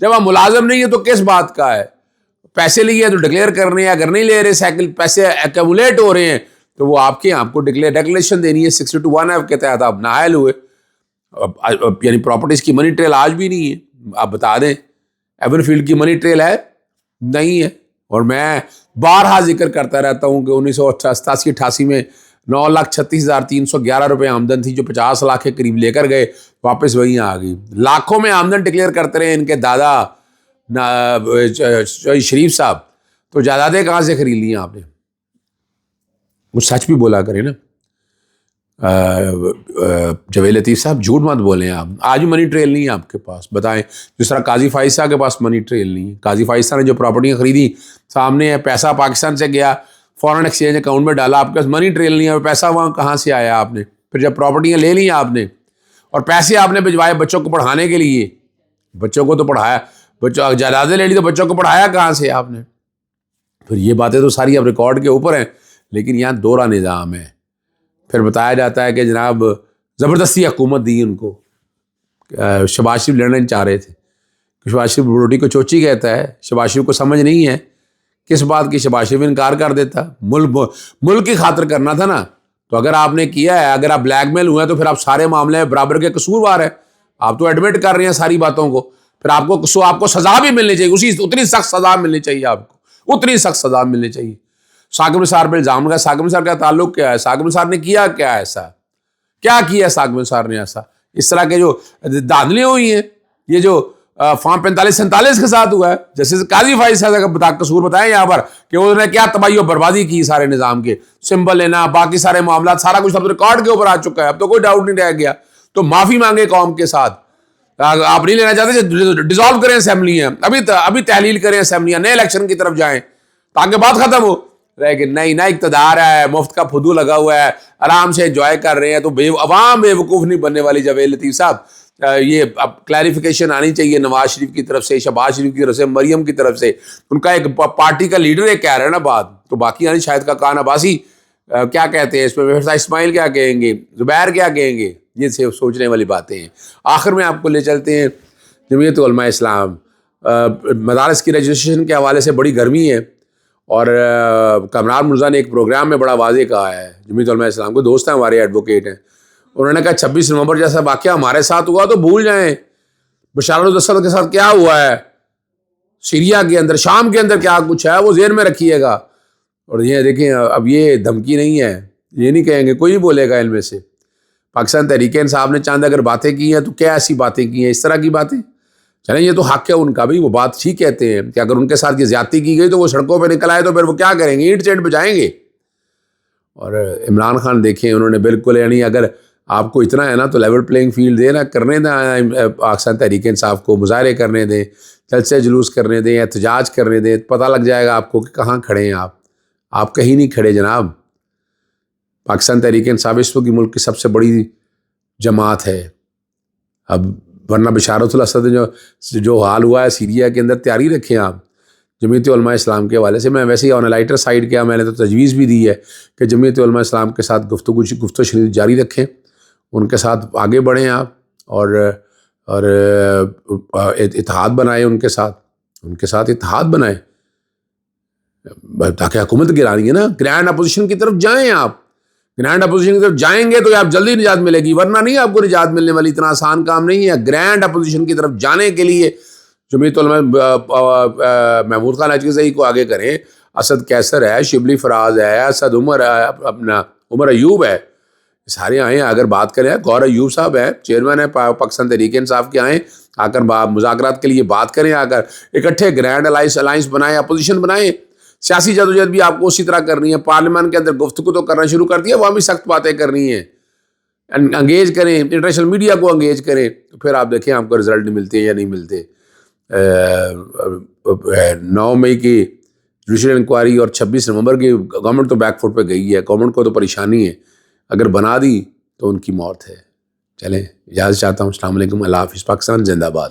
جب آپ ملازم نہیں ہیں تو کس بات کا ہے؟ پیسے لیے تو ڈکلیئر کرنے ہیں، اگر نہیں لے رہے سائیکل پیسے ایکومولیٹ ہو رہے ہیں تو وہ آپ کے آپ کو ڈیکلیریشن دینی ہے 62(1) کے تحت آپ نااہل ہوئے. یعنی پراپرٹیز کی منی ٹریل آج بھی نہیں ہے. آپ بتا دیں ایون فیلڈ کی منی ٹریل ہے؟ نہیں ہے. اور میں بارہا ذکر کرتا رہتا ہوں کہ 1987-88 میں 9,36,311 روپے آمدن تھی جو 50 لاکھ کے قریب لے کر گئے، واپس وہیں آ گئی. لاکھوں میں آمدن ڈکلیئر کرتے رہے ان کے دادا شریف صاحب، تو جائیدادیں کہاں سے خرید لی آپ نے؟ وہ سچ بھی بولا کریں نا. جاوید لطیف صاحب جھوٹ مت بولیں. آپ آج بھی منی ٹریل نہیں ہے آپ کے پاس، بتائیں. جس طرح قاضی فائز صاحب کے پاس منی ٹریل نہیں ہے. قاضی فائز صاحب نے جو پراپرٹیاں خریدی سامنے ہے، پیسہ پاکستان سے گیا فورن ایکسچینج اکاؤنٹ میں ڈالا، آپ کے پاس منی ٹریل نہیں ہے. اور پیسہ وہاں کہاں سے آیا آپ نے؟ پھر جب پراپرٹیاں لے لی آپ نے اور پیسے آپ نے بھجوائے بچوں کو پڑھانے کے لیے، بچوں کو تو پڑھایا، بچوں جائیدادیں لے لی تو بچوں کو پڑھایا کہاں سے آپ نے؟ پھر یہ باتیں تو ساری اب ریکارڈ کے اوپر ہیں، لیکن یہاں دوہرا نظام ہے. پھر بتایا جاتا ہے کہ جناب زبردستی حکومت دی ان کو. شہباز شریف لڑنا چاہ رہے تھے، شہباز شریف روٹی کو چوچی کہتا ہے. شہباز شریف کو سمجھ نہیں ہے کس بات کی. شہباز شریف انکار کر دیتا. ملک کی خاطر کرنا تھا نا. تو اگر آپ نے کیا ہے، اگر آپ بلیک میل ہوئے ہیں تو پھر آپ سارے معاملے میں برابر کے قصوروار ہیں. آپ تو ایڈمٹ کر رہے ہیں ساری باتوں کو. پھر آپ کو سزا بھی ملنی چاہیے، اتنی سخت سزا ملنی چاہیے آپ کو، اتنی سخت سزا ملنی چاہیے. ثاقب نثار پہ الزام لگا. ثاقب نثار کا تعلق کیا ہے؟ ثاقب نثار نے کیا کیا ایسا؟ کیا کیا ثاقب نثار نے ایسا؟ اس طرح کے جو دھاندلیاں ہوئی ہیں، یہ جو فارم 45-47 کے ساتھ ہوا ہے، جیسے قاضی فائز صاحب کا قصور بتائیں یہاں پر کہ انہوں نے کیا تباہی و بربادی کی سارے نظام کے، سمبل لینا، باقی سارے معاملات، سارا کچھ اب ریکارڈ کے اوپر آ چکا ہے. اب تو کوئی ڈاؤٹ نہیں رہ گیا. تو معافی مانگے قوم کے ساتھ. آپ نہیں لینا چاہتے ڈیزالو کریں اسمبلیاں، ابھی تحلیل کریں اسمبلیاں، نئے الیکشن کی طرف جائیں تاکہ بات ختم ہو. لیکن نئی اقتدار ہے، مفت کا پھدو لگا ہوا ہے، آرام سے انجوائے کر رہے ہیں. تو عوام بے وقوف نہیں بننے والی. جاوید لطیف صاحب یہ اب کلیریفیکیشن آنی چاہیے نواز شریف کی طرف سے، شہباز شریف کی طرف سے، مریم کی طرف سے. ان کا ایک پارٹی کا لیڈر ایک کہہ رہا ہے نا بات، تو باقی یعنی شاید کا کان عباسی کیا کہتے ہیں اس پہ، اسماعیل کیا کہیں گے، زبیر کیا کہیں گے. یہ سوچنے والی باتیں ہیں. آخر میں آپ کو لے چلتے ہیں جمعیت علماء اسلام. مدارس کی رجسٹریشن کے حوالے سے بڑی گرمی ہے، اور کامران مرزا نے ایک پروگرام میں بڑا واضح کہا ہے. جمعیت علماء اسلام کو دوست ہیں ہمارے، ایڈوکیٹ ہیں. انہوں نے کہا 26 نومبر جیسا واقعہ ہمارے ساتھ ہوا تو بھول جائیں. بشار الاسد کے ساتھ کیا ہوا ہے، سیریا کے اندر، شام کے اندر کیا کچھ ہے، وہ ذہن میں رکھیے گا. اور یہ دیکھیں اب یہ دھمکی نہیں ہے، یہ نہیں کہیں گے، کوئی نہیں بولے گا ان میں سے. پاکستان تحریک انصاف نے چاند اگر باتیں کی ہیں تو کیا ایسی باتیں کی ہیں، اس طرح کی باتیں. چلیں یہ تو حق ہے ان کا بھی، وہ بات ٹھیک کہتے ہیں کہ اگر ان کے ساتھ یہ زیادتی کی گئی تو وہ سڑکوں پہ نکل آئے تو پھر وہ کیا کریں گے، اینٹ سینٹ بجائیں گے. اور عمران خان دیکھیں انہوں نے بالکل، یعنی اگر آپ کو اتنا ہے نا تو لیول پلینگ فیلڈ دیں نا، کرنے دیں پاکستان تحریک انصاف کو، مظاہرے کرنے دیں، جلسے جلوس کرنے دیں، احتجاج کرنے دیں. پتہ لگ جائے گا آپ کو کہ کہاں کھڑے ہیں آپ کہیں نہیں کھڑے جناب. پاکستان تحریک انصاف اس وقت ملک کی سب سے بڑی جماعت ہے. اب ورنہ بشارت الاسد جو حال ہوا ہے سیریا کے اندر، تیاری رکھیں آپ. جمعیت علماء اسلام کے حوالے سے میں ویسے ہی آن لائٹر سائڈ کیا، میں نے تو تجویز بھی دی ہے کہ جمعیت علماء اسلام کے ساتھ گفتگو شنید جاری رکھیں، ان کے ساتھ آگے بڑھیں آپ، اور اتحاد بنائیں ان کے ساتھ اتحاد بنائیں تاکہ حکومت گرانی ہے نا. گرینڈ اپوزیشن کی طرف جائیں آپ، گرینڈ اپوزیشن کی طرف جائیں گے تو آپ جلدی نجات ملے گی، ورنہ نہیں آپ کو نجات ملنے والی. اتنا آسان کام نہیں ہے. گرینڈ اپوزیشن کی طرف جانے کے لیے جمعیت علماء محمود خان اچکزئی کو آگے کریں، اسد کیسر ہے، شبلی فراز ہے، اسد عمر ہے، اپنا عمر ایوب ہے، سارے آئیں اگر بات کریں. غور ایوب صاحب ہے، چیئرمین ہے پاکستان تحریک انصاف کے، آئیں آ کر مذاکرات کے لیے بات کریں، آ کر اکٹھے گرینڈ الائنس بنائیں، اپوزیشن بنائیں. سیاسی جدوجہد بھی آپ کو اسی طرح کرنی ہے. پارلیمان کے اندر گفتگو تو کرنا شروع کر دیا، وہاں بھی سخت باتیں کرنی ہیں. انگیج کریں، انٹرنیشنل میڈیا کو انگیج کریں، تو پھر آپ دیکھیں آپ کو رزلٹ ملتے ہیں یا نہیں ملتے. 9 مئی کی جوڈیشل انکوائری اور 26 نومبر کی گورنمنٹ تو بیک فٹ پہ گئی ہے. گورنمنٹ کو تو پریشانی ہے، اگر بنا دی تو ان کی موت ہے. چلیں اجازت چاہتا ہوں. السلام علیکم، اللہ حافظ. پاکستان زندہ باد.